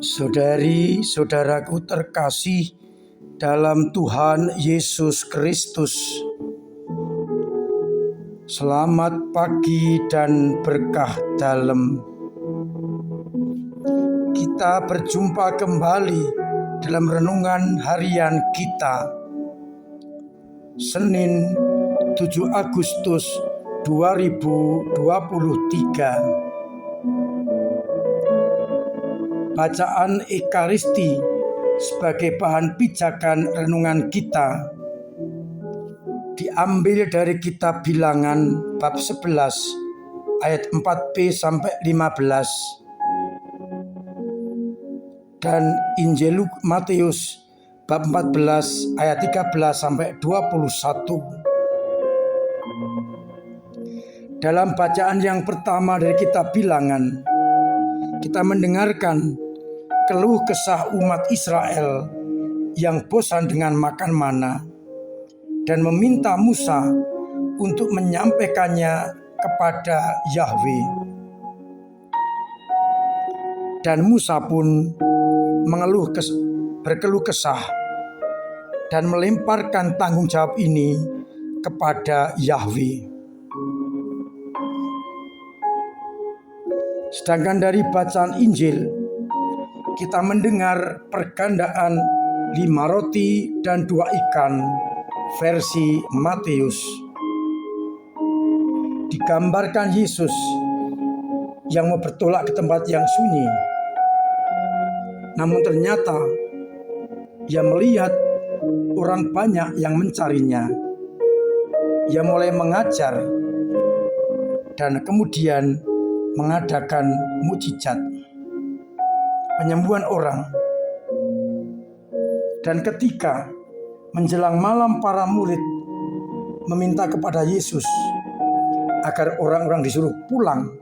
Saudari-saudaraku terkasih dalam Tuhan Yesus Kristus, selamat pagi dan berkah dalam. Kita berjumpa kembali dalam renungan harian kita, Senin 7 Agustus 2023. Bacaan Ekaristi sebagai bahan pijakan renungan kita diambil dari kitab Bilangan bab 11 ayat 4b sampai 15 dan Injil Matius bab 14 ayat 13 sampai 21. Dalam bacaan yang pertama dari kitab Bilangan, kita mendengarkan keluh kesah umat Israel yang bosan dengan makan mana dan meminta Musa untuk menyampaikannya kepada Yahwe. Dan Musa pun berkeluh kesah dan melemparkan tanggung jawab ini kepada Yahwe. Sedangkan dari bacaan Injil, kita mendengar pergandaan 5 roti dan 2 ikan versi Matius. Digambarkan Yesus yang mau bertolak ke tempat yang sunyi. Namun ternyata ia melihat orang banyak yang mencarinya. Ia mulai mengajar dan kemudian mengadakan mukjizat, penyembuhan orang. Dan ketika menjelang malam, para murid meminta kepada Yesus agar orang-orang disuruh pulang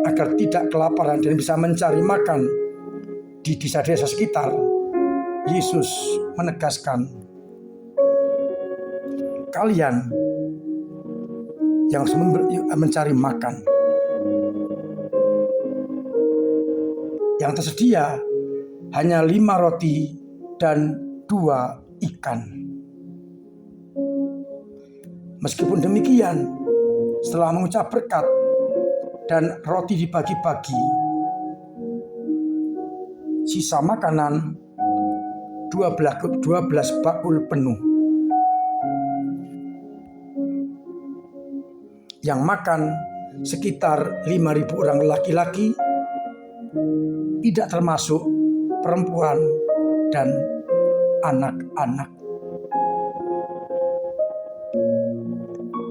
agar tidak kelaparan dan bisa mencari makan di desa-desa sekitar. Yesus menegaskan, kalian yang mencari makan, yang tersedia hanya 5 roti dan 2 ikan. Meskipun demikian, setelah mengucap berkat dan roti dibagi-bagi, sisa makanan 12 bakul penuh. Yang makan sekitar 5.000 orang laki-laki, tidak termasuk perempuan dan anak-anak.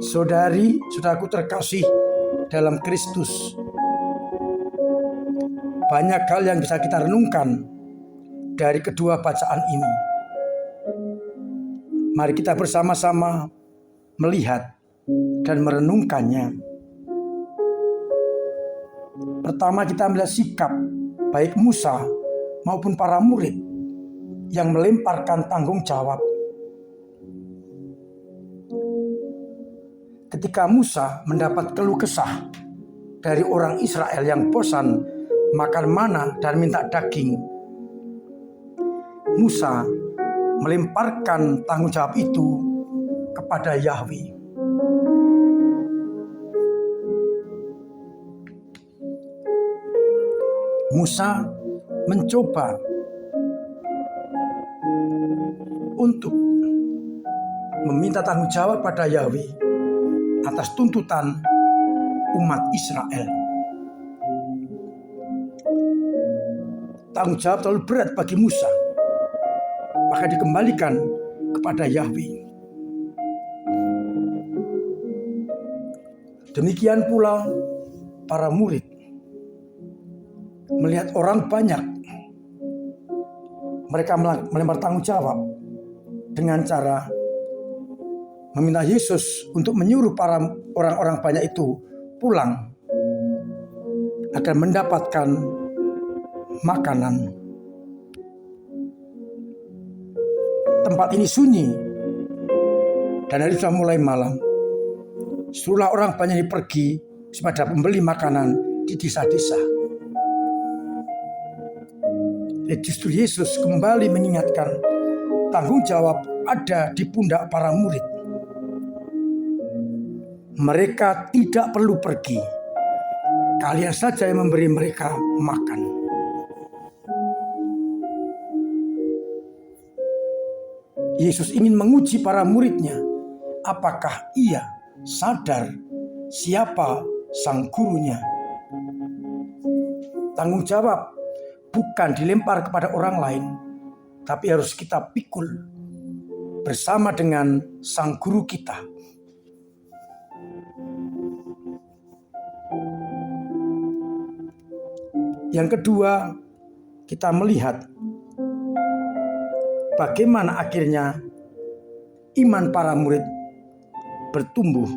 Saudari-saudaraku terkasih dalam Kristus, banyak hal yang bisa kita renungkan dari kedua bacaan ini. Mari kita bersama-sama melihat dan merenungkannya. Pertama, kita melihat sikap baik Musa maupun para murid yang melemparkan tanggung jawab. Ketika Musa mendapat keluh kesah dari orang Israel yang bosan makan mana dan minta daging, Musa melemparkan tanggung jawab itu kepada Yahwe. Musa mencoba untuk meminta tanggung jawab pada Yahwe atas tuntutan umat Israel. Tanggung jawab terlalu berat bagi Musa, maka dikembalikan kepada Yahwe. Demikian pula para murid melihat orang banyak, mereka melempar tanggung jawab dengan cara meminta Yesus untuk menyuruh para orang-orang banyak itu pulang agar mendapatkan makanan. Tempat ini sunyi dan hari sudah mulai malam. Suruhlah orang banyak pergi supaya pembeli makanan di desa-desa. Justru Yesus kembali mengingatkan tanggung jawab ada di pundak para murid. Mereka tidak perlu pergi. Kalian saja yang memberi mereka makan. Yesus ingin menguji para muridnya. Apakah ia sadar siapa sang gurunya? Tanggung jawab bukan dilempar kepada orang lain, tapi harus kita pikul bersama dengan sang guru kita. Yang kedua, kita melihat bagaimana akhirnya iman para murid bertumbuh.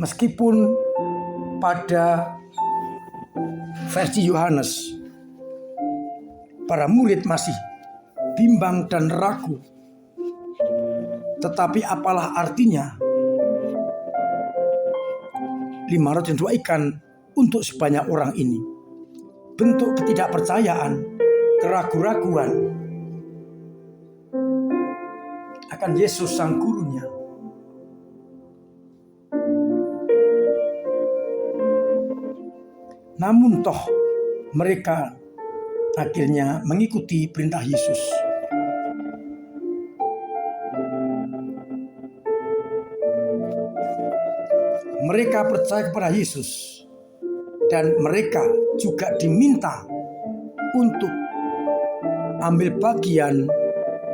Meskipun pada versi Yohanes, para murid masih bimbang dan ragu. Tetapi apalah artinya 5 roti dan 2 ikan untuk sebanyak orang ini? Bentuk ketidakpercayaan, keraguan-raguan akan Yesus sang gurunya. Namun toh mereka akhirnya mengikuti perintah Yesus. Mereka percaya kepada Yesus dan mereka juga diminta untuk ambil bagian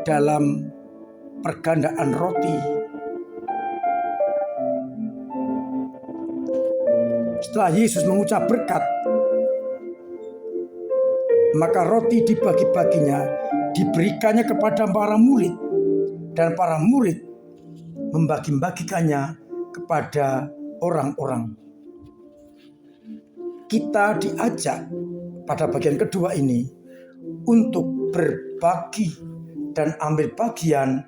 dalam pergandaan roti. Setelah Yesus mengucap berkat, maka roti dibagi-baginya, diberikannya kepada para murid, dan para murid membagi-bagikannya kepada orang-orang. Kita diajak pada bagian kedua ini untuk berbagi dan ambil bagian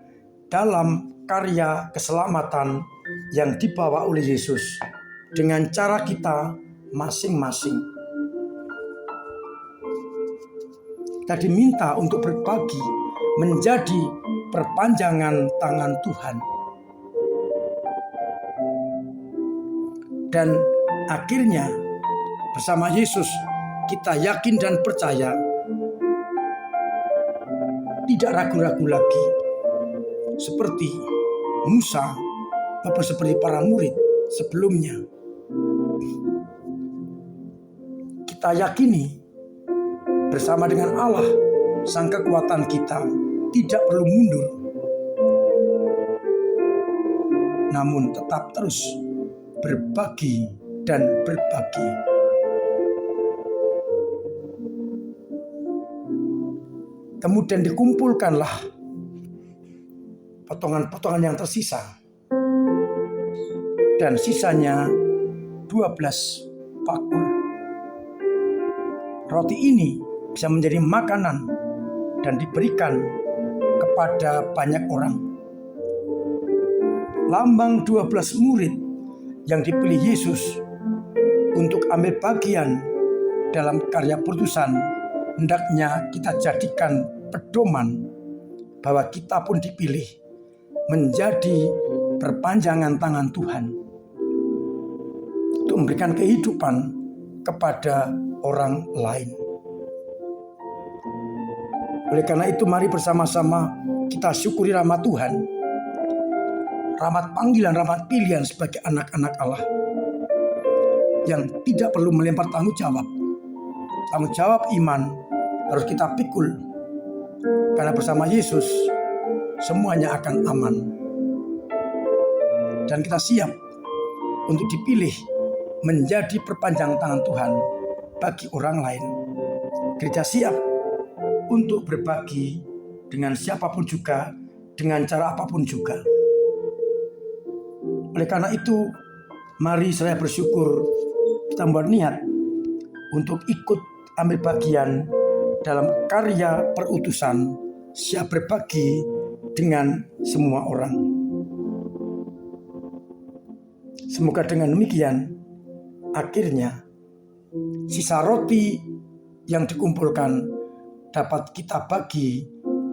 dalam karya keselamatan yang dibawa oleh Yesus dengan cara kita masing-masing. Kita diminta untuk berbagi menjadi perpanjangan tangan Tuhan. Dan akhirnya bersama Yesus kita yakin dan percaya, tidak ragu-ragu lagi seperti Musa maupun seperti para murid sebelumnya. Kita yakini bersama dengan Allah sang kekuatan kita tidak perlu mundur, namun tetap terus berbagi dan berbagi. Kemudian dikumpulkanlah potongan-potongan yang tersisa, dan sisanya 12 bakul. Roti ini bisa menjadi makanan dan diberikan kepada banyak orang. Lambang 12 murid yang dipilih Yesus untuk ambil bagian dalam karya perutusan, hendaknya kita jadikan pedoman bahwa kita pun dipilih menjadi perpanjangan tangan Tuhan untuk memberikan kehidupan kepada orang lain. Oleh karena itu, mari bersama-sama kita syukuri rahmat Tuhan, rahmat panggilan, rahmat pilihan sebagai anak-anak Allah yang tidak perlu melempar tanggung jawab. Tanggung jawab iman harus kita pikul, karena bersama Yesus semuanya akan aman. Dan kita siap untuk dipilih menjadi perpanjangan tangan Tuhan bagi orang lain. Gereja siap untuk berbagi dengan siapapun juga, dengan cara apapun juga. Oleh karena itu, mari saya bersyukur kita membuat niat untuk ikut ambil bagian dalam karya perutusan, siap berbagi dengan semua orang. Semoga dengan demikian, akhirnya sisa roti yang dikumpulkan dapat kita bagi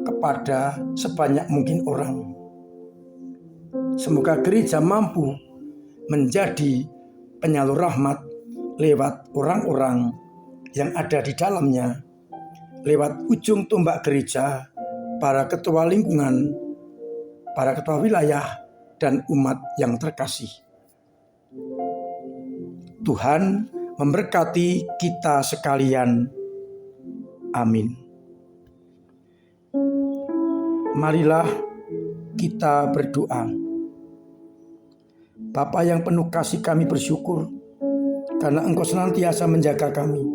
kepada sebanyak mungkin orang. Semoga gereja mampu menjadi penyalur rahmat lewat orang-orang yang ada di dalamnya, lewat ujung tombak gereja, para ketua lingkungan, para ketua wilayah, dan umat yang terkasih. Tuhan memberkati kita sekalian. Amin. Marilah kita berdoa. Bapa yang penuh kasih, kami bersyukur karena Engkau senantiasa menjaga kami,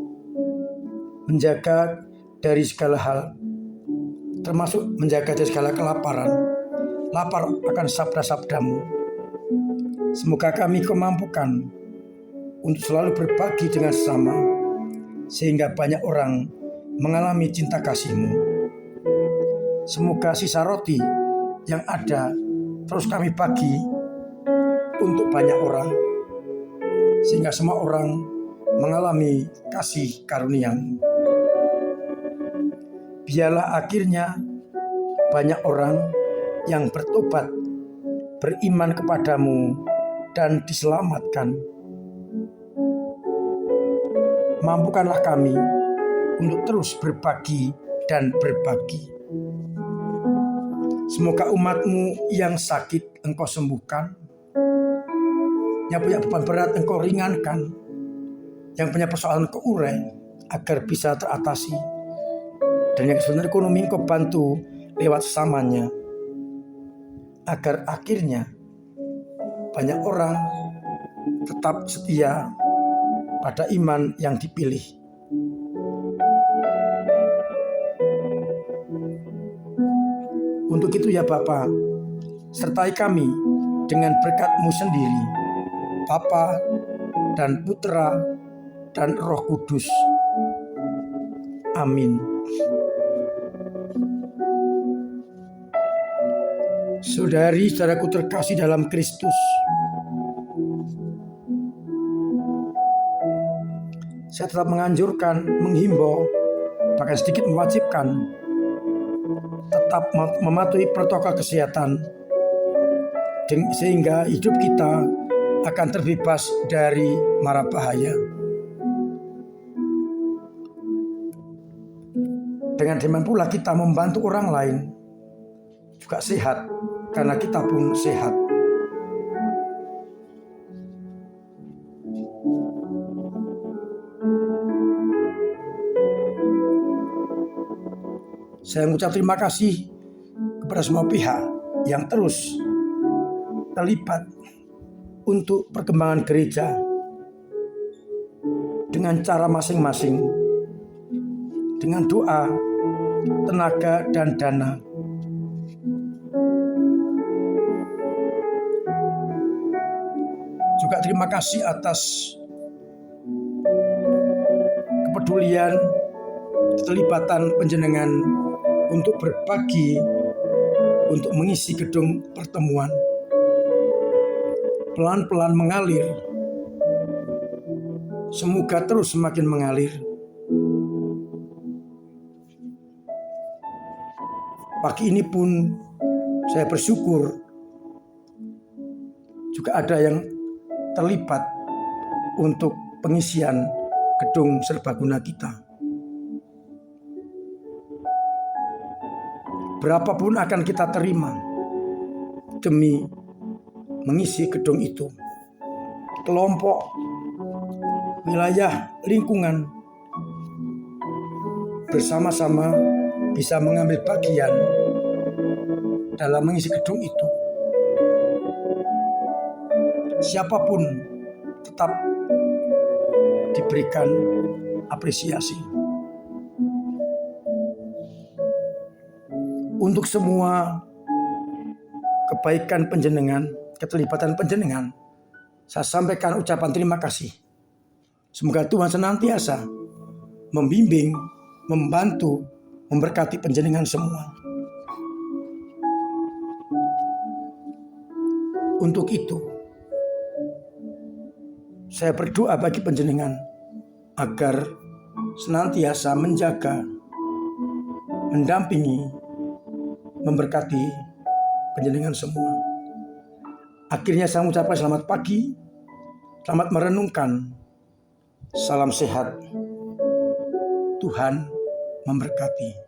menjaga dari segala hal, termasuk menjaga dari segala kelaparan, lapar akan sabda-sabdamu. Semoga kami Kau mampukan untuk selalu berbagi dengan sesama, sehingga banyak orang mengalami cinta kasih-Mu. Semoga sisa roti yang ada terus kami bagi untuk banyak orang, sehingga semua orang mengalami kasih karunia-Mu. Biarlah akhirnya banyak orang yang bertobat, beriman kepadamu, dan diselamatkan. Mampukanlah kami untuk terus berbagi dan berbagi. Semoga umat-Mu yang sakit Engkau sembuhkan, yang punya beban berat Engkau ringankan, yang punya persoalan Engkau urai agar bisa teratasi, dan yang kesulitan ekonomi Engkau bantu lewat sesamanya, agar akhirnya banyak orang tetap setia pada iman yang dipilih. Untuk itu ya Bapa, sertai kami dengan berkat-Mu sendiri, Bapa dan Putra dan Roh Kudus. Amin. Saudari-saudaraku terkasih dalam Kristus, saya tetap menganjurkan, menghimbau, bahkan sedikit mewajibkan tetap mematuhi protokol kesehatan, sehingga hidup kita akan terbebas dari mara bahaya. Dengan demikian pula kita membantu orang lain juga sehat, karena kita pun sehat. Saya mengucap terima kasih kepada semua pihak yang terus terlibat untuk perkembangan gereja dengan cara masing-masing, dengan doa, tenaga, dan dana. Juga terima kasih atas kepedulian, keterlibatan panjenengan untuk berbagi, untuk mengisi gedung pertemuan. Pelan-pelan mengalir, semoga terus semakin mengalir. Pagi ini pun saya bersyukur juga ada yang terlibat untuk pengisian gedung serbaguna kita. Berapapun akan kita terima demi mengisi gedung itu. Kelompok, wilayah, lingkungan bersama-sama bisa mengambil bagian dalam mengisi gedung itu. Siapapun tetap diberikan apresiasi. Untuk semua kebaikan panjenengan, keterlibatan panjenengan, saya sampaikan ucapan terima kasih. Semoga Tuhan senantiasa membimbing, membantu, memberkati panjenengan semua. Untuk itu, saya berdoa bagi panjenengan agar senantiasa menjaga, mendampingi, memberkati panjenengan semua. Akhirnya saya mengucapkan selamat pagi, selamat merenungkan, salam sehat, Tuhan memberkati.